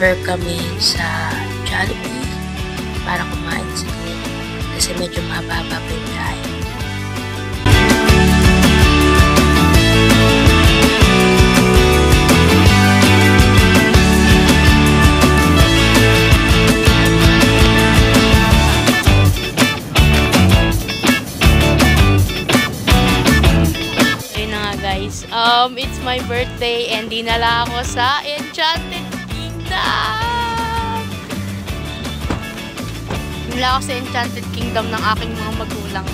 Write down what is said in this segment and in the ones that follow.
nag-prefer kami sa Jollibee para kumain sa gilid kasi medyo mababa pa yung biyahe. It's my birthday and dinala ako sa Enchanted Kingdom. Dinala ako sa Enchanted Kingdom ng aking mga magulang.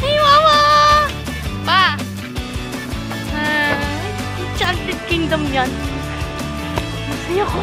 Hey, Mama! Pa! Enchanted Kingdom yan. Masaya ko.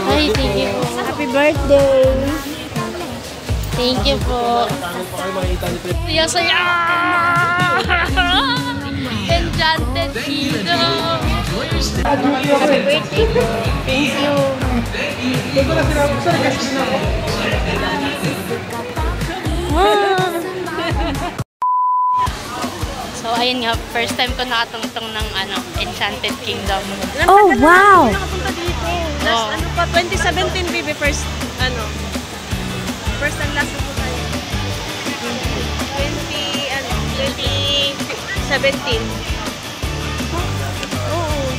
Ay, thank you po. Happy birthday! Thank you po. Saya-saya! Enchanted Kingdom! Happy birthday! Thank you! So, ayun nga, first time ko nakatungtong ng Enchanted Kingdom. Oh, wow! Nakapunta dito. Last, 2017, baby, first and last na po tayo. 2017. Oo.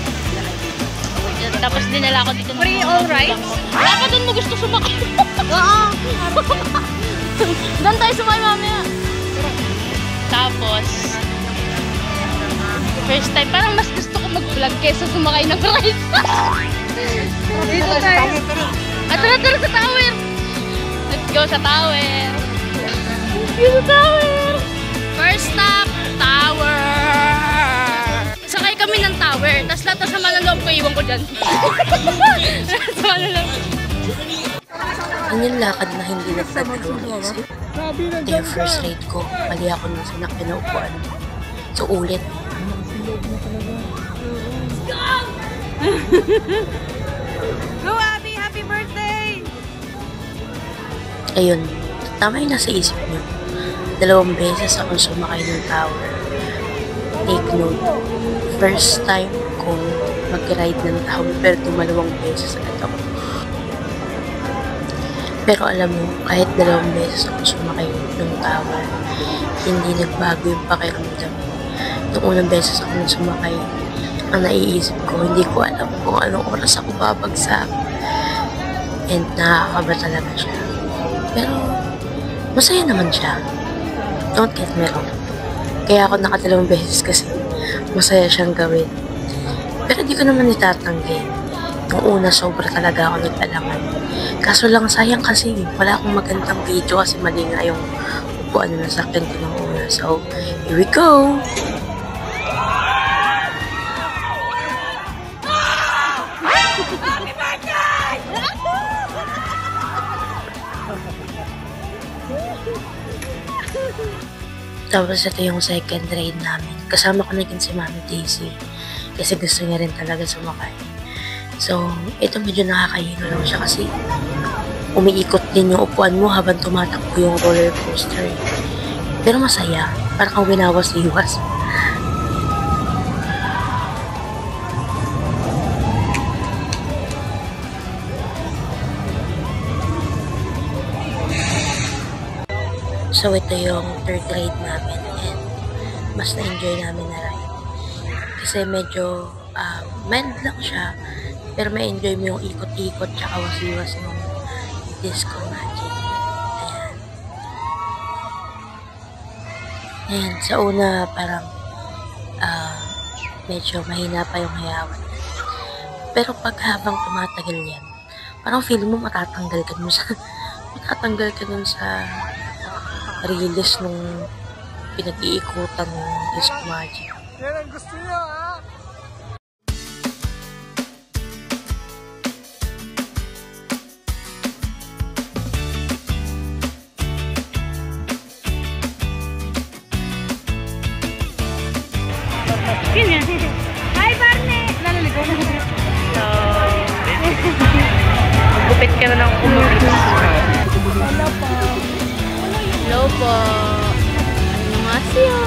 Tapos dinala ko dito. Free all rights? Wala ka doon mo gusto sumakay. Oo. Doon tayo sumakay mamaya. Tapos, first time, parang mas gusto ko mag-vlog kesa sumakay ng rides. Dito tayo. Tara sa tower. Let's go sa tower. Let's go sa tower. First stop, tower. Sakay kami ng tower. Tapos lahat sa manaloob ko, iwan ko dyan. Sa manaloob. Ang yung lakad na hindi nagtatalunisip. Yung first ride ko, mali ako nung sinakyan na upuan. So ulit. Go, Abby! Happy birthday! Ayun, tama yung nasa isip nyo. 2 beses ako sumakay ng tower. Take note, first time kong mag-ride ng tower pero 2 beses agad ako. Pero alam mo, kahit 2 beses ako sumakay ng tower, hindi nagbago yung pakiramdam. Nung unang beses ako sumakay, ang naiisip ko, hindi ko alam kung anong oras ako babagsak. And nakakaba talaga siya. Pero, masaya naman siya. Don't get me wrong. Kaya ako naka2 beses kasi masaya siyang gawin. Pero di ko naman itatanggi. Nung una, sobra talaga ako nag-alangan. Kaso lang, sayang kasi wala akong magandang video kasi mali nga yung upuan na nasakyan ko ng una. So, here we go! Tapos ito yung second ride namin. Kasama ko na din si Mami Daisy. Kasi gusto niya rin talaga sumakay. So, ito medyo nakakahilo lang siya kasi umiikot din yung upuan mo habang tumatakbo yung roller coaster. Pero masaya. Parang kang winawas-iwas. So, ito yung third ride namin and mas na-enjoy namin na ride. Kasi medyo mild lang siya, pero ma-enjoy mo yung ikot-ikot tsaka wasiwas ng Disco Magic. Ayan. Ayan, sa una parang medyo mahina pa yung hayawan. Pero pag habang tumatagal yan, parang feel mo matatanggal ka dun sa release nung pinag-iikutan ng Disco Magic. Yan ang gusto niyo, ha? Ganyan. Hi, Barney! Nalaligaw na. So, magupit ka na ng kumupit. Hello po. Hello po. Annyeonghaseyo.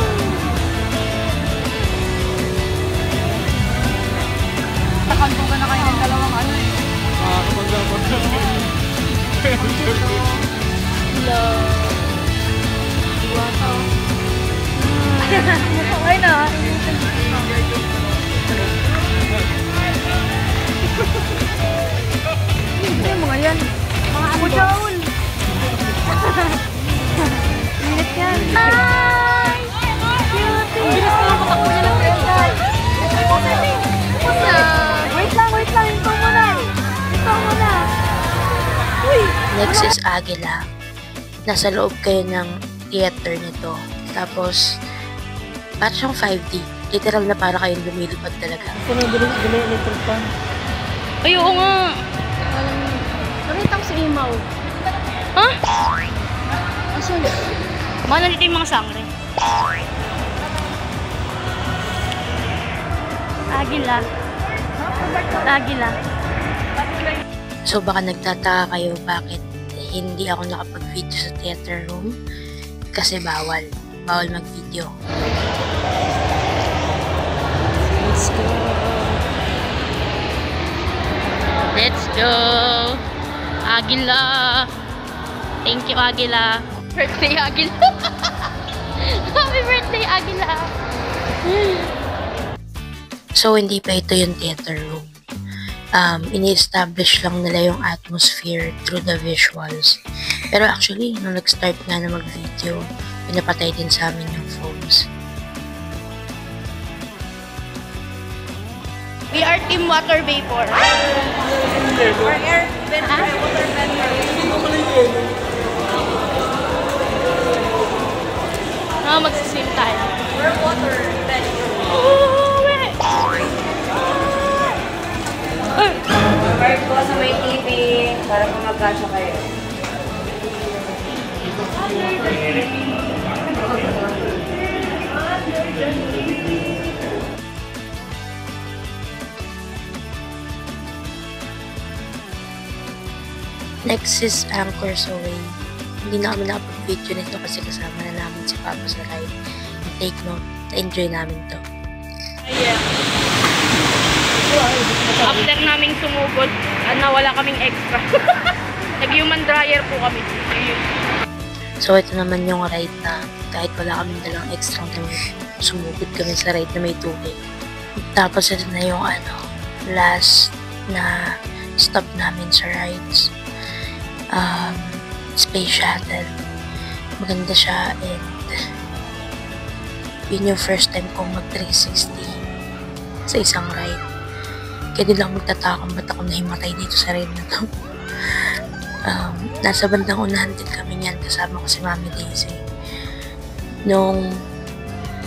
Takanto ka na kayo ng dalawang ano eh. Hello. Wow. Okay na. Ano mga yan? Mga amo Joel. Ingat yan. Hi! Cutie! Bilis ko lang patakbo niya ng pwede. Wait lang. Ito muna. Next is Agila. Nasa loob kayo ng theater nito. Tapos, parang siyang 5D. Literal na para kayong lumilipad talaga. Ay, oo nga. Nakita ko si Imaw. Ha? Asan? Mga nandito yung mga sangre. Agila. So baka nagtataka kayo bakit hindi ako nakapag-video sa theater room. Kasi bawal. Bawal mag-video. Let's go! Agila! Thank you, Agila. Birthday, Agila! Happy birthday, Agila! So hindi pa ito yung theater room. Ini-establish lang nila yung atmosphere through the visuals. Pero actually, nung nag-start nga na mag-video, pinapatay din sa amin yung phones. We are Team Water Vapor. Or air vapor, water vapor. Mag-swim tayo. We're water vapor. Park po sa may TV para kumagkasya kayo. Next is Anchors Away. Hindi na kami nakapag-video nito kasi kasama na namin si Papa sa ride. And take note, na-enjoy namin to. Yeah. After naming sumugod, nawala kaming extra. Nag-human dryer po kami. So ito naman yung ride na kahit wala kaming dalang extra time, sumugod kami sa ride na may tubig. Tapos ito na yung last na stop namin sa rides. Space Shuttle. Maganda siya and yun yung first time kong mag 360 sa isang ride. Kaya din lang magtataka kung ba't ako nahimatay dito sa ride na to. Nasa bandang unahan din kami niyan kasama ko si Mami Daisy. Nung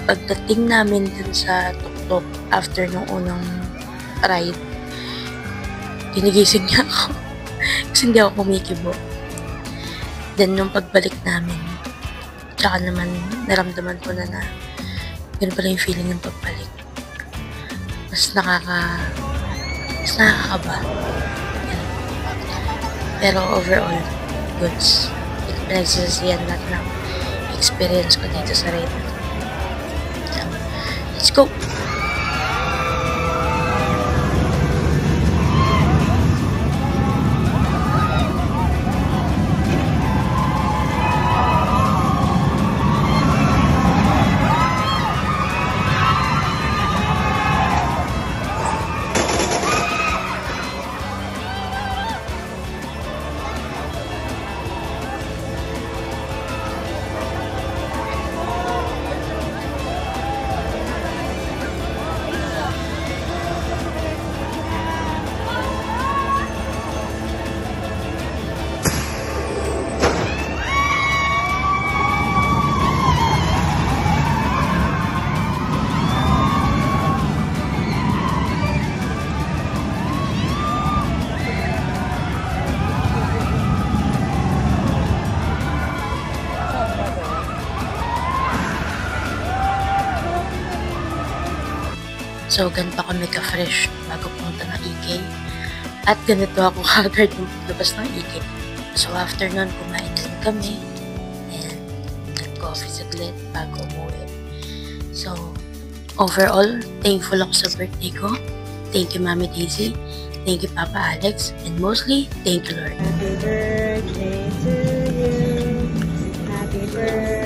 pagdating namin dun sa tuktok after nung unang ride, ginigising niya ako. Kasi hindi ako kumikibo. Then, nung pagbalik namin, tsaka naman naramdaman ko na ganun pala yung feeling ng pagbalik. Mas nakakaba. Pero overall, goods. Pinagsasasiyan lahat ng experience ko dito sa ride. Let's go! So, ganito kami ka-fresh bago pumunta ng EK. At ganito ako kagad nung paglabas ng EK. So, after nun, kumain din kami. And nag-coffee saglit bago umuwi. So, overall, thankful ako sa birthday ko. Thank you, Mami Daisy. Thank you, Papa Alex. And mostly, thank you, Lord. Happy birthday to you. Happy birthday.